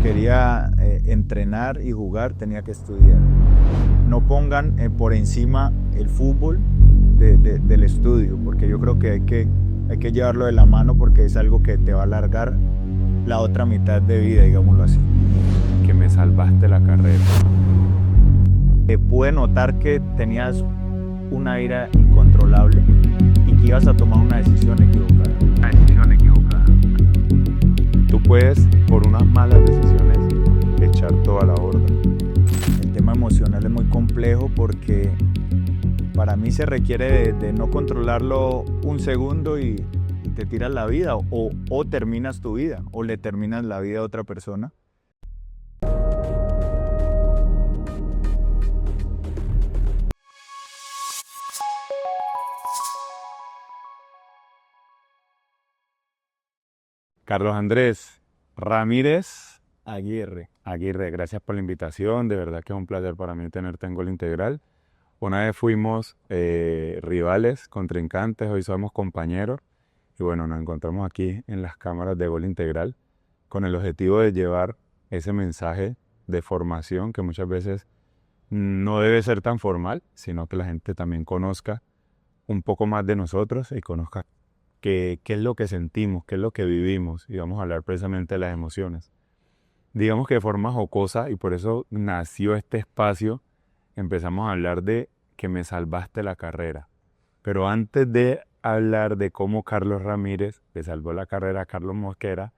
quería entrenar y jugar, tenía que estudiar. No pongan por encima el fútbol del estudio, porque yo creo que hay que llevarlo de la mano porque es algo que te va a alargar la otra mitad de vida, digámoslo así. Que me salvaste la carrera. Pude notar que tenías una ira incontrolable y que ibas a tomar una decisión equivocada. Tú puedes, por unas malas decisiones, echar toda la borda. El tema emocional es muy complejo porque para mí se requiere de no controlarlo un segundo y te tiras la vida o terminas tu vida o le terminas la vida a otra persona. Carlos Andrés Ramírez Aguirre. Aguirre, gracias por la invitación. De verdad que es un placer para mí tenerte en Gol Integral. Una vez fuimos rivales, contrincantes, hoy somos compañeros. Y bueno, nos encontramos aquí en las cámaras de Gol Integral con el objetivo de llevar ese mensaje de formación que muchas veces no debe ser tan formal, sino que la gente también conozca un poco más de nosotros y conozca qué es lo que sentimos, qué es lo que vivimos, y vamos a hablar precisamente de las emociones. Digamos que de forma jocosa, y por eso nació este espacio, empezamos a hablar de que me salvaste la carrera. Pero antes de hablar de cómo Carlos Ramírez le salvó la carrera a Carlos Mosquera,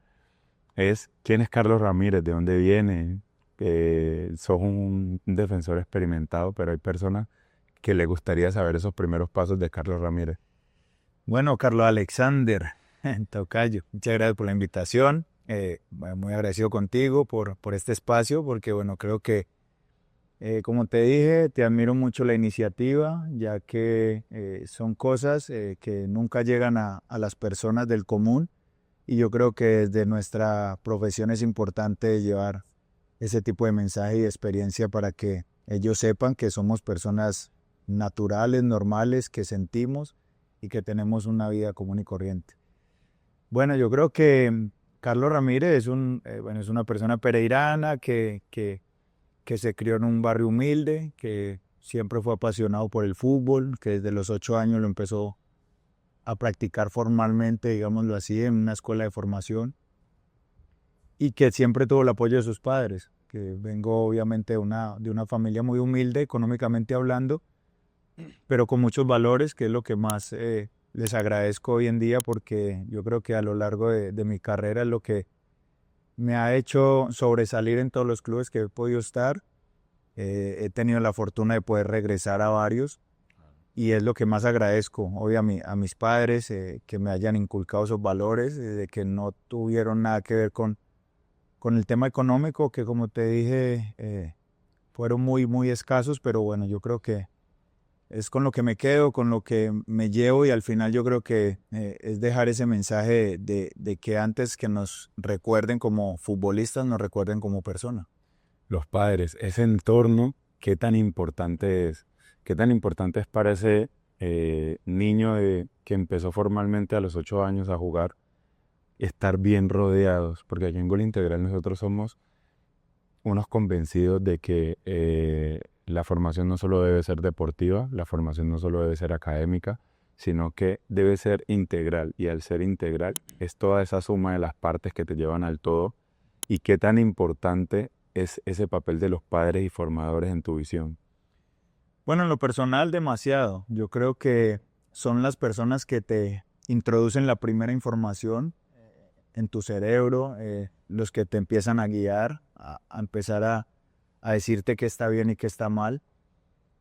es quién es Carlos Ramírez, de dónde viene. Sos un defensor experimentado, pero hay personas que le gustaría saber esos primeros pasos de Carlos Ramírez. Bueno, Carlos Alexander, tocayo, muchas gracias por la invitación. Muy agradecido contigo por este espacio, porque bueno, creo que, como te dije, te admiro mucho la iniciativa, ya que son cosas que nunca llegan a las personas del común, y yo creo que desde nuestra profesión es importante llevar ese tipo de mensaje y experiencia para que ellos sepan que somos personas naturales, normales, que sentimos y que tenemos una vida común y corriente. Bueno, yo creo que Carlos Ramírez es una persona pereirana que se crió en un barrio humilde, que siempre fue apasionado por el fútbol, que desde los 8 años lo empezó a practicar formalmente, digámoslo así, en una escuela de formación, y que siempre tuvo el apoyo de sus padres, que vengo obviamente de una familia muy humilde económicamente hablando, pero con muchos valores, que es lo que más les agradezco hoy en día, porque yo creo que a lo largo de mi carrera es lo que me ha hecho sobresalir en todos los clubes que he podido estar. He tenido la fortuna de poder regresar a varios y es lo que más agradezco hoy a mis padres, que me hayan inculcado esos valores, de que no tuvieron nada que ver con el tema económico, que como te dije, fueron muy escasos, pero bueno, yo creo que es con lo que me quedo, con lo que me llevo, y al final yo creo que es dejar ese mensaje de que antes que nos recuerden como futbolistas, nos recuerden como personas. Los padres, ese entorno, ¿qué tan importante es? ¿Qué tan importante es para ese niño que empezó formalmente a los 8 años a jugar, estar bien rodeados? Porque aquí en Gol Integral nosotros somos unos convencidos de que la formación no solo debe ser deportiva, la formación no solo debe ser académica, sino que debe ser integral. Y al ser integral es toda esa suma de las partes que te llevan al todo. ¿Y qué tan importante es ese papel de los padres y formadores en tu visión? Bueno, en lo personal, demasiado. Yo creo que son las personas que te introducen la primera información en tu cerebro, los que te empiezan a guiar, a empezar a decirte qué está bien y qué está mal,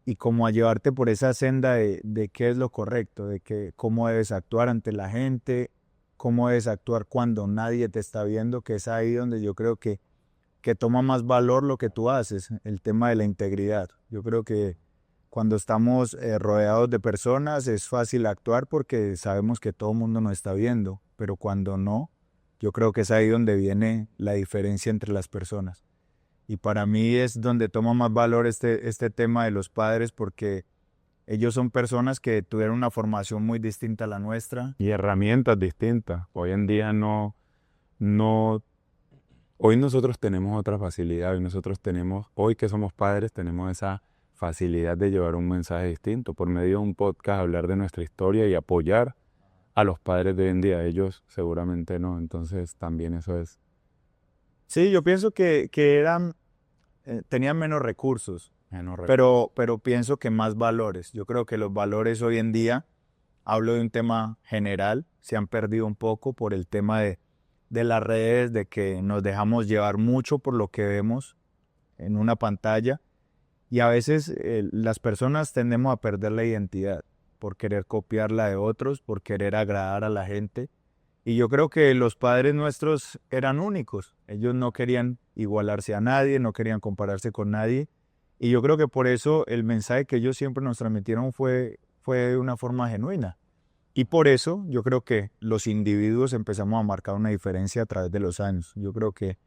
y como a llevarte por esa senda de qué es lo correcto, de que, cómo debes actuar ante la gente, cómo debes actuar cuando nadie te está viendo, que es ahí donde yo creo que toma más valor lo que tú haces, el tema de la integridad. Yo creo que cuando estamos rodeados de personas es fácil actuar porque sabemos que todo el mundo nos está viendo, pero cuando no, yo creo que es ahí donde viene la diferencia entre las personas. Y para mí es donde toma más valor este tema de los padres, porque ellos son personas que tuvieron una formación muy distinta a la nuestra. Y herramientas distintas. Hoy en día no Hoy nosotros tenemos otra facilidad, hoy que somos padres, tenemos esa facilidad de llevar un mensaje distinto, por medio de un podcast, hablar de nuestra historia y apoyar a los padres de hoy en día. Ellos seguramente no, entonces también eso es. Sí, yo pienso que tenían menos recursos, Menos pero pienso que más valores. Yo creo que los valores hoy en día, hablo de un tema general, se han perdido un poco por el tema de las redes, de que nos dejamos llevar mucho por lo que vemos en una pantalla y a veces las personas tendemos a perder la identidad por querer copiar la de otros, por querer agradar a la gente. Y yo creo que los padres nuestros eran únicos. Ellos no querían igualarse a nadie, no querían compararse con nadie. Y yo creo que por eso el mensaje que ellos siempre nos transmitieron fue de una forma genuina. Y por eso yo creo que los individuos empezamos a marcar una diferencia a través de los años. Yo creo que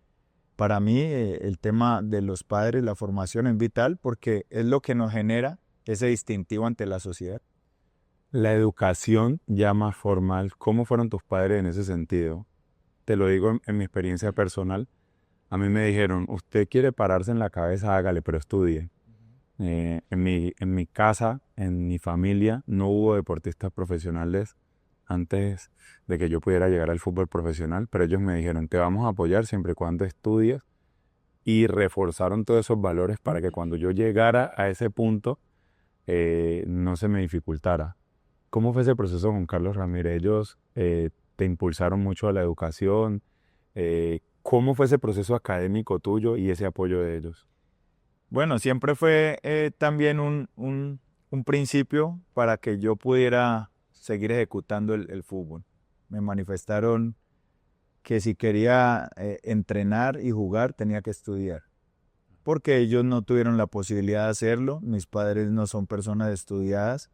para mí el tema de los padres, la formación es vital porque es lo que nos genera ese distintivo ante la sociedad. La educación ya más formal, ¿cómo fueron tus padres en ese sentido? Te lo digo en mi experiencia personal. A mí me dijeron, usted quiere pararse en la cabeza, hágale, pero estudie. En mi casa, en mi familia, no hubo deportistas profesionales antes de que yo pudiera llegar al fútbol profesional, pero ellos me dijeron, te vamos a apoyar siempre y cuando estudies, y reforzaron todos esos valores para que cuando yo llegara a ese punto no se me dificultara. ¿Cómo fue ese proceso con Carlos Ramírez? Ellos te impulsaron mucho a la educación. ¿Cómo fue ese proceso académico tuyo y ese apoyo de ellos? Bueno, siempre fue también un principio para que yo pudiera seguir ejecutando el fútbol. Me manifestaron que si quería entrenar y jugar tenía que estudiar, porque ellos no tuvieron la posibilidad de hacerlo. Mis padres no son personas estudiadas,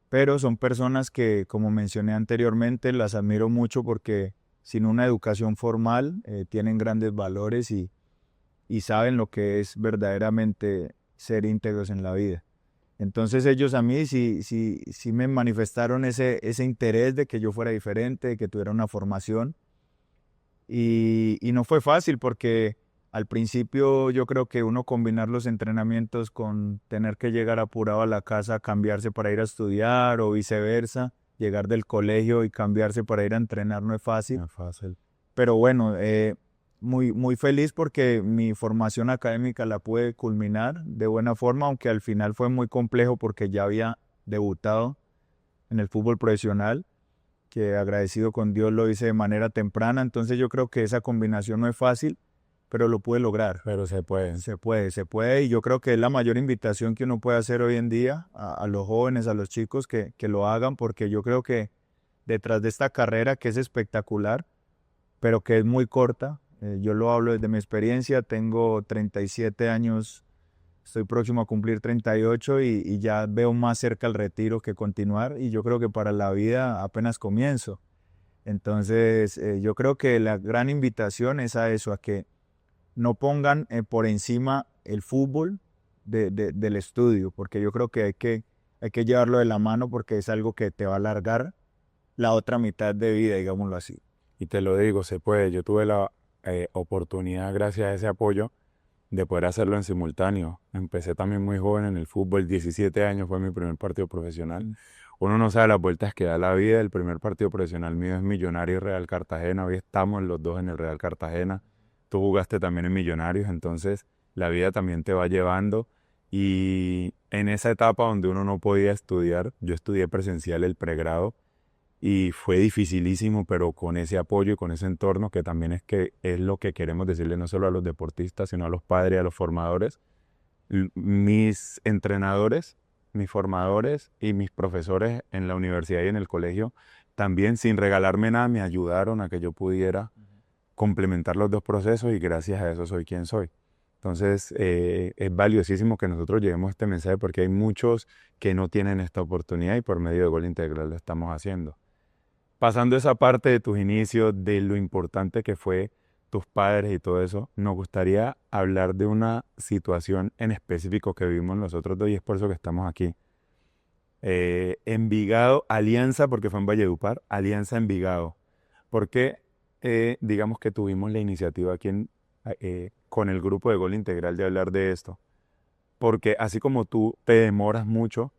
pero son personas que, como mencioné anteriormente, las admiro mucho porque sin una educación formal tienen grandes valores y saben lo que es verdaderamente ser íntegros en la vida. Entonces ellos a mí sí me manifestaron ese interés de que yo fuera diferente, de que tuviera una formación. Y no fue fácil porque al principio yo creo que uno combinar los entrenamientos con tener que llegar apurado a la casa, cambiarse para ir a estudiar o viceversa, llegar del colegio y cambiarse para ir a entrenar no es fácil. No es fácil. Pero bueno, muy feliz porque mi formación académica la pude culminar de buena forma, aunque al final fue muy complejo porque ya había debutado en el fútbol profesional, que agradecido con Dios lo hice de manera temprana. Entonces yo creo que esa combinación no es fácil, pero lo pude lograr. Pero se puede. Se puede, y yo creo que es la mayor invitación que uno puede hacer hoy en día a los jóvenes, a los chicos que lo hagan, porque yo creo que detrás de esta carrera que es espectacular, pero que es muy corta. Yo lo hablo desde mi experiencia, tengo 37 años, estoy próximo a cumplir 38 y ya veo más cerca el retiro que continuar y yo creo que para la vida apenas comienzo. Entonces, yo creo que la gran invitación es a eso, a que no pongan por encima el fútbol del estudio, porque yo creo que hay que llevarlo de la mano porque es algo que te va a alargar la otra mitad de vida, digámoslo así. Y te lo digo, se puede. Yo tuve la oportunidad, gracias a ese apoyo, de poder hacerlo en simultáneo. Empecé también muy joven en el fútbol, 17 años fue mi primer partido profesional. Uno no sabe las vueltas que da la vida. El primer partido profesional mío es Millonarios Real Cartagena. Hoy estamos los dos en el Real Cartagena. Tú jugaste también en Millonarios, entonces la vida también te va llevando. Y en esa etapa donde uno no podía estudiar, yo estudié presencial el pregrado y fue dificilísimo, pero con ese apoyo y con ese entorno que también es lo que queremos decirle no solo a los deportistas, sino a los padres y a los formadores. Mis entrenadores, mis formadores y mis profesores en la universidad y en el colegio también sin regalarme nada me ayudaron a que yo pudiera complementar los dos procesos y gracias a eso soy quien soy. Entonces, es valiosísimo que nosotros llevemos este mensaje porque hay muchos que no tienen esta oportunidad y por medio de Gol Integral lo estamos haciendo. Pasando esa parte de tus inicios, de lo importante que fue tus padres y todo eso, nos gustaría hablar de una situación en específico que vivimos nosotros dos y es por eso que estamos aquí. Envigado, Alianza, porque fue en Valledupar, Alianza Envigado. Porque digamos que tuvimos la iniciativa aquí con el grupo de Gol Integral de hablar de esto. Porque así como tú te demoras mucho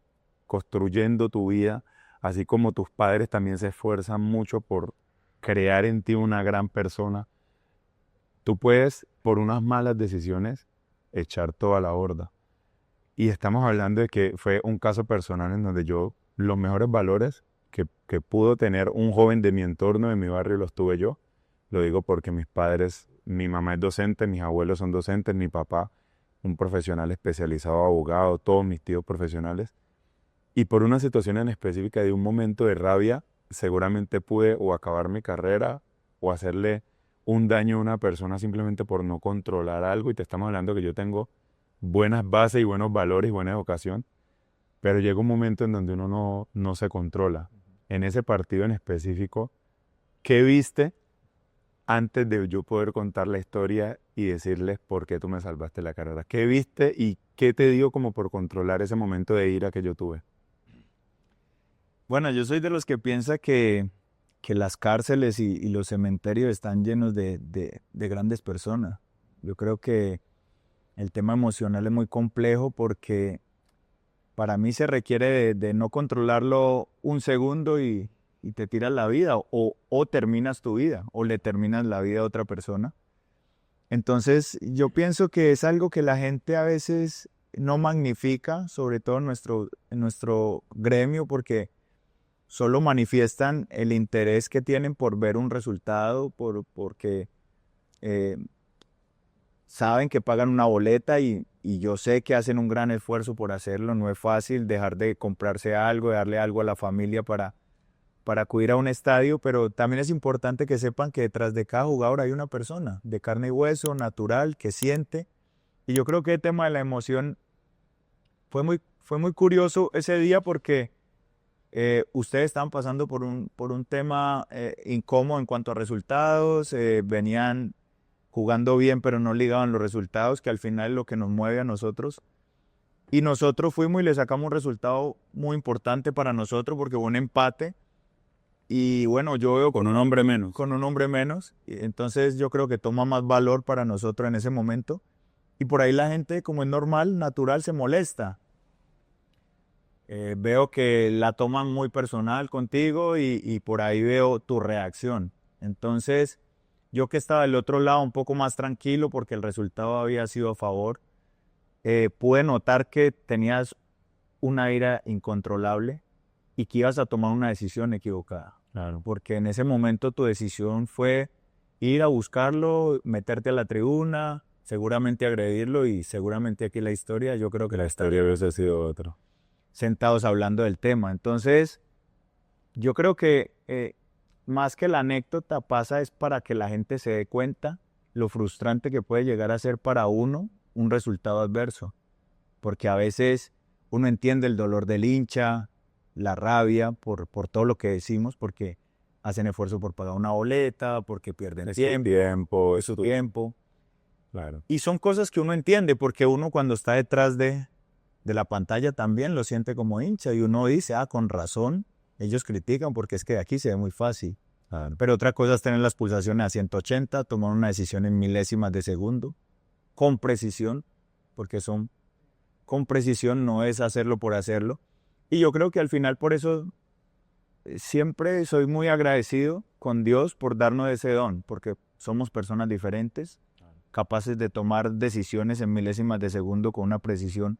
construyendo tu vida, así como tus padres también se esfuerzan mucho por crear en ti una gran persona, tú puedes, por unas malas decisiones, echar toda la borda. Y estamos hablando de que fue un caso personal en donde yo, los mejores valores que pudo tener un joven de mi entorno, de mi barrio, los tuve yo. Lo digo porque mis padres, mi mamá es docente, mis abuelos son docentes, mi papá, un profesional especializado, abogado, todos mis tíos profesionales. Y por una situación en específica de un momento de rabia, seguramente pude o acabar mi carrera o hacerle un daño a una persona simplemente por no controlar algo. Y te estamos hablando que yo tengo buenas bases y buenos valores y buena educación, pero llega un momento en donde uno no se controla. En ese partido en específico, ¿qué viste antes de yo poder contar la historia y decirles por qué tú me salvaste la carrera? ¿Qué viste y qué te dio como por controlar ese momento de ira que yo tuve? Bueno, yo soy de los que piensa que las cárceles y los cementerios están llenos de grandes personas. Yo creo que el tema emocional es muy complejo porque para mí se requiere de no controlarlo un segundo y te tiras la vida o terminas tu vida o le terminas la vida a otra persona. Entonces yo pienso que es algo que la gente a veces no magnifica, sobre todo en nuestro gremio, porque solo manifiestan el interés que tienen por ver un resultado, porque eh, saben que pagan una boleta y yo sé que hacen un gran esfuerzo por hacerlo. No es fácil dejar de comprarse algo, de darle algo a la familia para acudir a un estadio, pero también es importante que sepan que detrás de cada jugador hay una persona de carne y hueso, natural, que siente. Y yo creo que el tema de la emoción fue muy curioso ese día porque ustedes estaban pasando por un tema incómodo en cuanto a resultados, venían jugando bien, pero no ligaban los resultados, que al final es lo que nos mueve a nosotros. Y nosotros fuimos y le sacamos un resultado muy importante para nosotros porque fue un empate. Y bueno, yo veo Con un hombre menos. con un hombre menos. Entonces yo creo que toma más valor para nosotros en ese momento. Y por ahí la gente, como es normal, natural, se molesta. Veo que la toman muy personal contigo y por ahí veo tu reacción. Entonces, yo que estaba del otro lado un poco más tranquilo porque el resultado había sido a favor, pude notar que tenías una ira incontrolable y que ibas a tomar una decisión equivocada. Claro. Porque en ese momento tu decisión fue ir a buscarlo, meterte a la tribuna, seguramente agredirlo y seguramente aquí la historia, yo creo que La historia hubiese sido otra. sentados hablando del tema. Entonces, yo creo que más que la anécdota pasa es para que la gente se dé cuenta lo frustrante que puede llegar a ser para uno un resultado adverso. Porque a veces uno entiende el dolor del hincha, la rabia por todo lo que decimos, porque hacen esfuerzo por pagar una boleta, porque pierden Tiempo, su tiempo. claro. Y son cosas que uno entiende, porque uno cuando está detrás de la pantalla también lo siente como hincha y uno dice, con razón, ellos critican porque es que de aquí se ve muy fácil. Claro. Pero otra cosa es tener las pulsaciones a 180, tomar una decisión en milésimas de segundo, con precisión, porque con precisión, no es hacerlo por hacerlo. Y yo creo que al final por eso siempre soy muy agradecido con Dios por darnos ese don, porque somos personas diferentes, capaces de tomar decisiones en milésimas de segundo con una precisión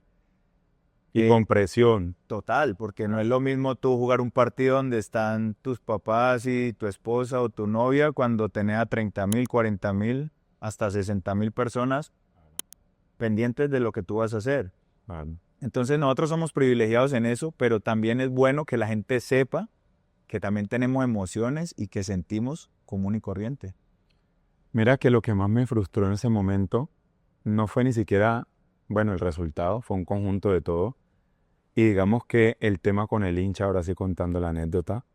Y con presión. total, porque no es lo mismo tú jugar un partido donde están tus papás y tu esposa o tu novia cuando tenés a 30,000, 40,000, hasta 60,000 personas pendientes de lo que tú vas a hacer. Claro. Entonces nosotros somos privilegiados en eso, pero también es bueno que la gente sepa que también tenemos emociones y que sentimos común y corriente. Mira que lo que más me frustró en ese momento no fue ni siquiera, bueno, el resultado, fue un conjunto de todo. Y digamos que el tema con el hincha, ahora sí contando la anécdota,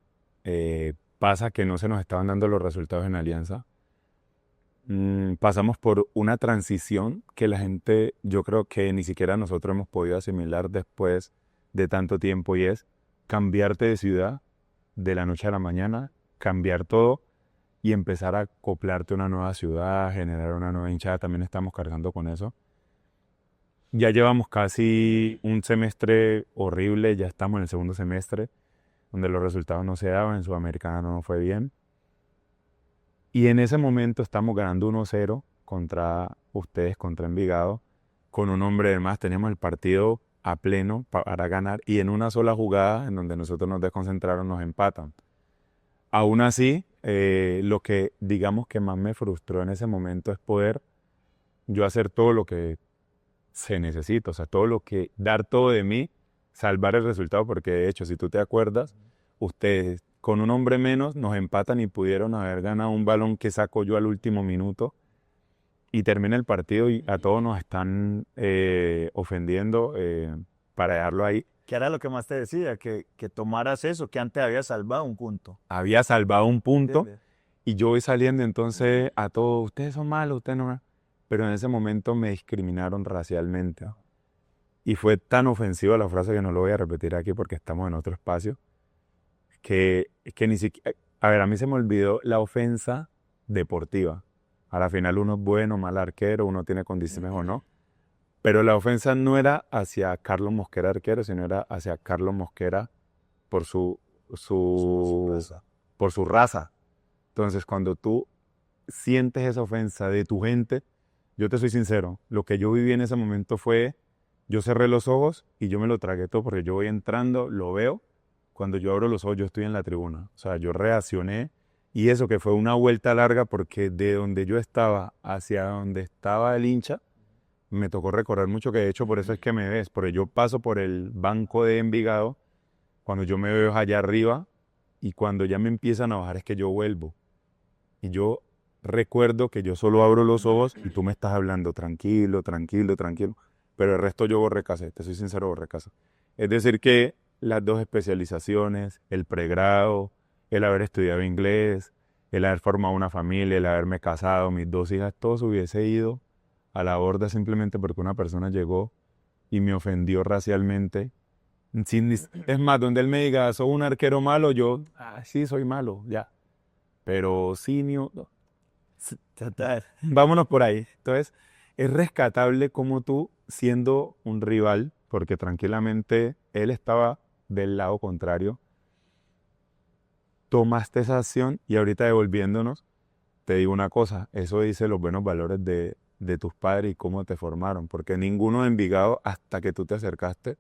pasa que no se nos estaban dando los resultados en Alianza. Pasamos por una transición que la gente, yo creo que ni siquiera nosotros hemos podido asimilar después de tanto tiempo y es cambiarte de ciudad de la noche a la mañana, cambiar todo y empezar a acoplarte a una nueva ciudad, generar una nueva hinchada, también estamos cargando con eso. Ya llevamos casi un semestre horrible, ya estamos en el segundo semestre, donde los resultados no se daban, en Sudamericana no nos fue bien. Y en ese momento estamos ganando 1-0 contra ustedes, contra Envigado, con un hombre de más. Teníamos el partido a pleno para ganar y en una sola jugada, en donde nosotros nos desconcentraron, nos empatan. Aún así, lo que digamos que más me frustró en ese momento es poder yo hacer todo lo que se necesita, o sea, dar todo de mí, salvar el resultado, porque de hecho, si tú te acuerdas, ustedes con un hombre menos nos empatan y pudieron haber ganado un balón que saco yo al último minuto y termina el partido y a todos nos están ofendiendo para dejarlo ahí. ¿Qué era lo que más te decía? Que tomaras eso, que antes había salvado un punto. Había salvado un punto ¿Entiendes? y yo voy saliendo entonces a todos, ustedes son malos, ustedes no. Pero en ese momento me discriminaron racialmente. Y fue tan ofensiva la frase que no lo voy a repetir aquí porque estamos en otro espacio, que ni siquiera... A ver, a mí se me olvidó la ofensa deportiva. A la final uno es bueno, mal arquero, uno tiene condiciones o no. Pero la ofensa no era hacia Carlos Mosquera arquero, sino era hacia Carlos Mosquera por por su raza. Entonces, cuando tú sientes esa ofensa de tu gente, yo te soy sincero, lo que yo viví en ese momento fue, yo cerré los ojos y yo me lo tragué todo porque yo voy entrando, lo veo, cuando yo abro los ojos yo estoy en la tribuna. O sea, yo reaccioné y eso que fue una vuelta larga porque de donde yo estaba hacia donde estaba el hincha, me tocó recorrer mucho, que de hecho por eso es que me ves, porque yo paso por el banco de Envigado, cuando yo me veo allá arriba y cuando ya me empiezan a bajar es que yo vuelvo. Y yo recuerdo que yo solo abro los ojos y tú me estás hablando tranquilo, tranquilo, tranquilo, pero el resto yo borré casa, te soy sincero, borré casa. Es decir que las dos especializaciones, el pregrado, el haber estudiado inglés, el haber formado una familia, el haberme casado, mis 2 hijas, todo se hubiese ido a la borda simplemente porque una persona llegó y me ofendió racialmente. Es más, donde él me diga, soy un arquero malo, yo, sí, soy malo, ya. Pero sí, no. Total. Vámonos por ahí. Entonces, es rescatable como tú, siendo un rival, porque tranquilamente él estaba del lado contrario, tomaste esa acción y ahorita devolviéndonos, te digo una cosa, eso dice los buenos valores de tus padres y cómo te formaron, porque ninguno de Envigado, hasta que tú te acercaste,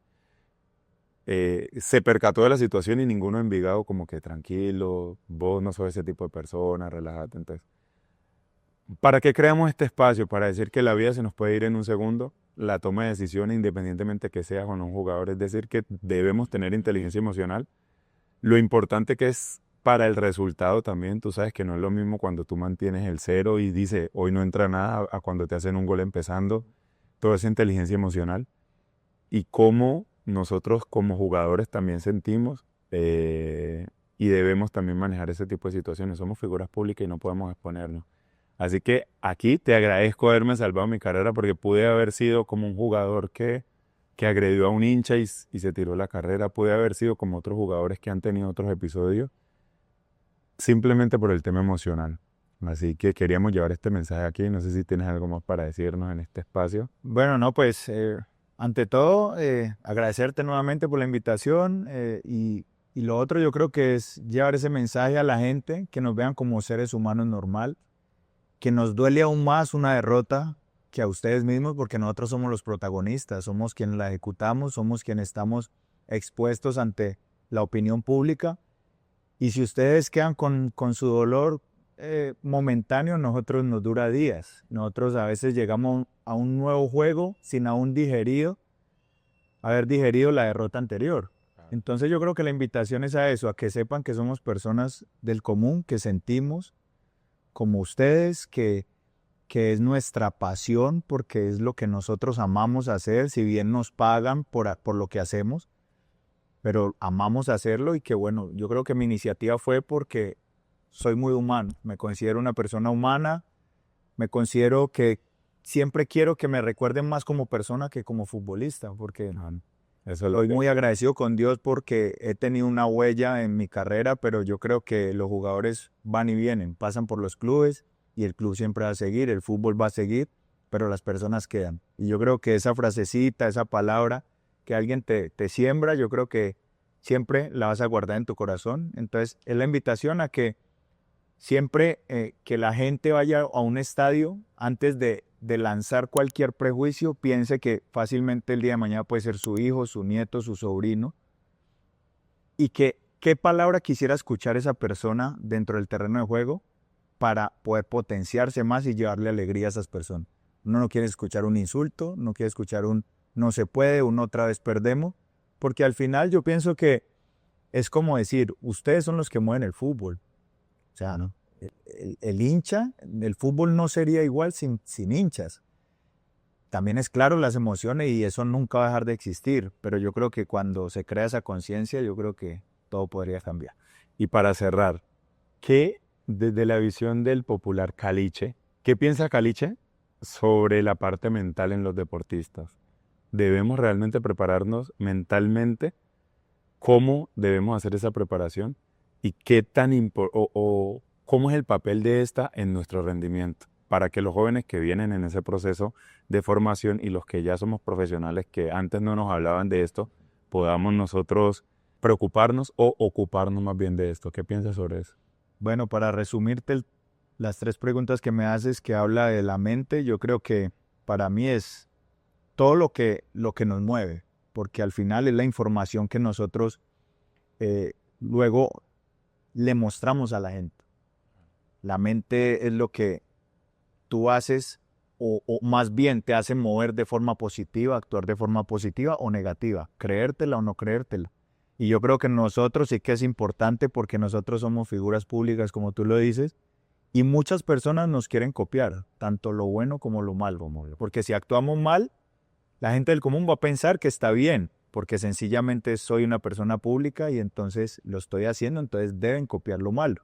se percató de la situación y ninguno de Envigado como que tranquilo, vos no sos ese tipo de persona, relájate. Entonces, ¿para qué creamos este espacio? Para decir que la vida se nos puede ir en un segundo, la toma de decisiones, independientemente que seas o no un jugador, es decir, que debemos tener inteligencia emocional. Lo importante que es para el resultado también, tú sabes que no es lo mismo cuando tú mantienes el 0 y dices, hoy no entra nada, a cuando te hacen un gol empezando, toda esa inteligencia emocional. Y cómo nosotros como jugadores también sentimos y debemos también manejar ese tipo de situaciones. Somos figuras públicas y no podemos exponernos. Así que aquí te agradezco haberme salvado mi carrera porque pude haber sido como un jugador que agredió a un hincha y se tiró la carrera. Pude haber sido como otros jugadores que han tenido otros episodios simplemente por el tema emocional. Así que queríamos llevar este mensaje aquí. No sé si tienes algo más para decirnos en este espacio. Bueno, no, pues ante todo, agradecerte nuevamente por la invitación y lo otro yo creo que es llevar ese mensaje a la gente, que nos vean como seres humanos normal, que nos duele aún más una derrota que a ustedes mismos porque nosotros somos los protagonistas, somos quienes la ejecutamos, somos quienes estamos expuestos ante la opinión pública y si ustedes quedan con su dolor momentáneo, nosotros nos dura días. Nosotros a veces llegamos a un nuevo juego sin aún haber digerido la derrota anterior. Entonces yo creo que la invitación es a eso, a que sepan que somos personas del común, que sentimos como ustedes, que es nuestra pasión, porque es lo que nosotros amamos hacer, si bien nos pagan por lo que hacemos, pero amamos hacerlo y que bueno, yo creo que mi iniciativa fue porque soy muy humano, me considero una persona humana, me considero que siempre quiero que me recuerden más como persona que como futbolista, porque Eso es lo Estoy que... muy agradecido con Dios porque he tenido una huella en mi carrera, pero yo creo que los jugadores van y vienen, pasan por los clubes y el club siempre va a seguir, el fútbol va a seguir, pero las personas quedan. Y yo creo que esa frasecita, esa palabra que alguien te siembra, yo creo que siempre la vas a guardar en tu corazón. Entonces, es la invitación a que siempre que la gente vaya a un estadio, antes de lanzar cualquier prejuicio, piense que fácilmente el día de mañana puede ser su hijo, su nieto, su sobrino, y que qué palabra quisiera escuchar esa persona dentro del terreno de juego para poder potenciarse más y llevarle alegría a esas personas. Uno no quiere escuchar un insulto, no quiere escuchar un no se puede, un otra vez perdemos, porque al final yo pienso que es como decir, ustedes son los que mueven el fútbol. O sea, ¿no? El hincha, el fútbol no sería igual sin hinchas. También es claro las emociones y eso nunca va a dejar de existir, pero yo creo que cuando se crea esa conciencia, yo creo que todo podría cambiar. Y para cerrar, ¿qué desde la visión del popular Caliche, qué piensa Caliche sobre la parte mental en los deportistas? ¿Debemos realmente prepararnos mentalmente? ¿Cómo debemos hacer esa preparación? ¿Y qué tan o cómo es el papel de esta en nuestro rendimiento? Para que los jóvenes que vienen en ese proceso de formación y los que ya somos profesionales que antes no nos hablaban de esto, podamos nosotros preocuparnos o ocuparnos más bien de esto. ¿Qué piensas sobre eso? Bueno, para resumirte las tres preguntas que me haces que habla de la mente, yo creo que para mí es todo lo que nos mueve, porque al final es la información que nosotros luego le mostramos a la gente. La mente es lo que tú haces o más bien te hace mover de forma positiva, actuar de forma positiva o negativa, creértela o no creértela. Y yo creo que nosotros sí que es importante porque nosotros somos figuras públicas, como tú lo dices, y muchas personas nos quieren copiar, tanto lo bueno como lo malo. Porque si actuamos mal, la gente del común va a pensar que está bien, porque sencillamente soy una persona pública y entonces lo estoy haciendo, entonces deben copiar lo malo.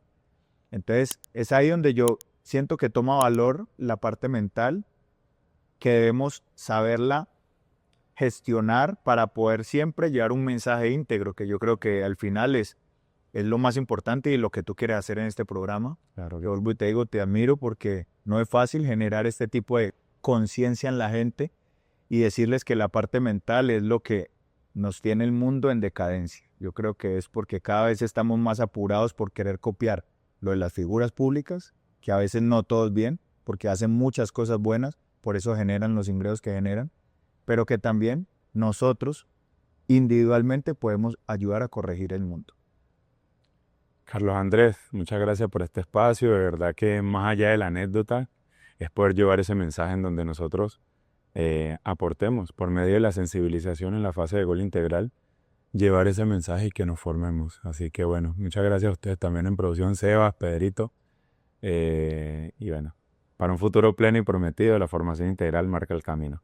Entonces es ahí donde yo siento que toma valor la parte mental, que debemos saberla gestionar para poder siempre llevar un mensaje íntegro, que yo creo que al final es lo más importante y lo que tú quieres hacer en este programa. Claro Yo que vuelvo y te digo, te admiro porque no es fácil generar este tipo de conciencia en la gente y decirles que la parte mental es lo que nos tiene el mundo en decadencia. Yo creo que es porque cada vez estamos más apurados por querer copiar lo de las figuras públicas, que a veces no todos bien, porque hacen muchas cosas buenas, por eso generan los ingresos que generan, pero que también nosotros individualmente podemos ayudar a corregir el mundo. Carlos Andrés, muchas gracias por este espacio. De verdad que más allá de la anécdota, es poder llevar ese mensaje en donde nosotros aportemos por medio de la sensibilización en la fase de gol integral, llevar ese mensaje y que nos formemos. Así que bueno, muchas gracias a ustedes también en producción, Sebas, Pedrito. Y bueno, para un futuro pleno y prometido, la formación integral marca el camino.